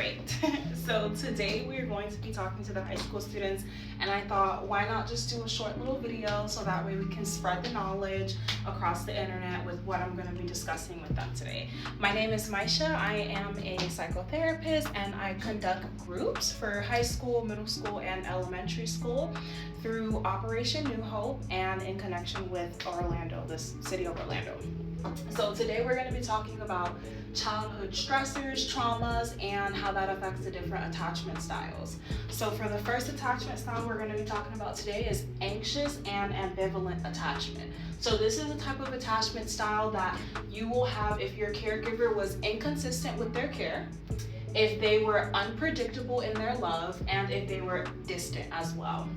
Great. So today we're going to be talking to the high school students, and I thought, why not just do a short little video so that way we can spread the knowledge across the internet with what I'm going to be discussing with them today. My name is Maisha. I am a psychotherapist, and I conduct groups for high school, middle school, and elementary school through Operation New Hope and in connection with Orlando, the city of Orlando. So today we're going to be talking about childhood stressors, traumas, and how that affects the different attachment styles. So for the first attachment style we're going to be talking about today is anxious and ambivalent attachment. So this is a type of attachment style that you will have if your caregiver was inconsistent with their care, if they were unpredictable in their love, and if they were distant as well.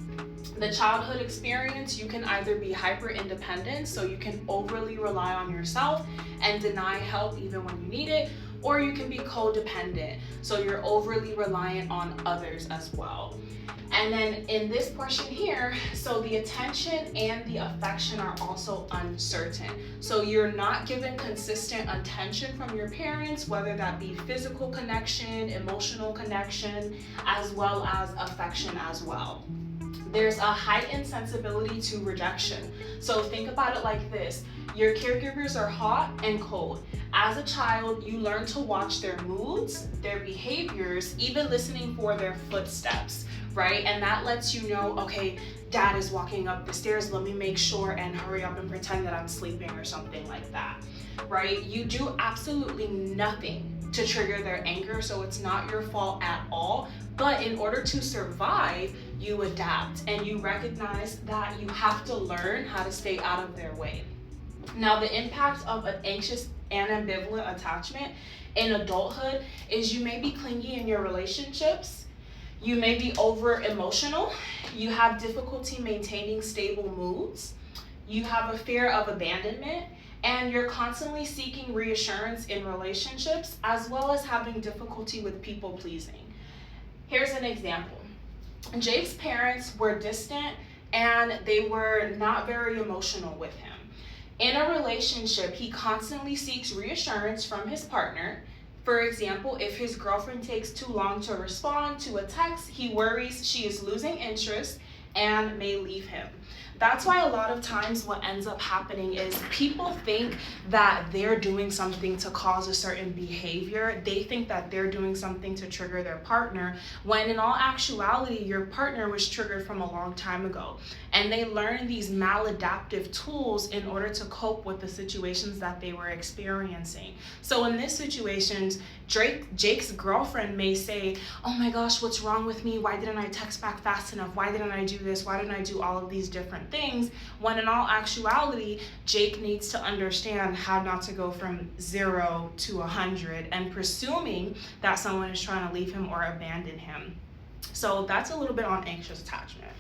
The childhood experience, you can either be hyper independent, so you can overly rely on yourself and deny help even when you need it, or you can be codependent, so you're overly reliant on others as well. And then in this portion here, so the attention and the affection are also uncertain. So you're not given consistent attention from your parents, whether that be physical connection, emotional connection, as well as affection as well. There's a heightened sensibility to rejection. So think about it like this. Your caregivers are hot and cold. As a child, you learn to watch their moods, their behaviors, even listening for their footsteps, right? And that lets you know, okay, dad is walking up the stairs, let me make sure and hurry up and pretend that I'm sleeping or something like that, right? You do absolutely nothing to trigger their anger, so it's not your fault at all. But in order to survive, you adapt and you recognize that you have to learn how to stay out of their way. Now, the impact of an anxious and ambivalent attachment in adulthood is you may be clingy in your relationships, you may be over emotional, you have difficulty maintaining stable moods, you have a fear of abandonment, and you're constantly seeking reassurance in relationships, as well as having difficulty with people pleasing. Here's an example. Jake's parents were distant and they were not very emotional with him. In a relationship, he constantly seeks reassurance from his partner. For example, if his girlfriend takes too long to respond to a text, he worries she is losing interest and may leave him. That's why a lot of times what ends up happening is people think that they're doing something to cause a certain behavior. They think that they're doing something to trigger their partner, when in all actuality, your partner was triggered from a long time ago. And they learn these maladaptive tools in order to cope with the situations that they were experiencing. So in this situation, Jake's girlfriend may say, oh my gosh, what's wrong with me? Why didn't I text back fast enough? Why didn't I do this? Why didn't I do all of these different things? When in all actuality, Jake needs to understand how not to go from 0 to 100 and presuming that someone is trying to leave him or abandon him. So that's a little bit on anxious attachment.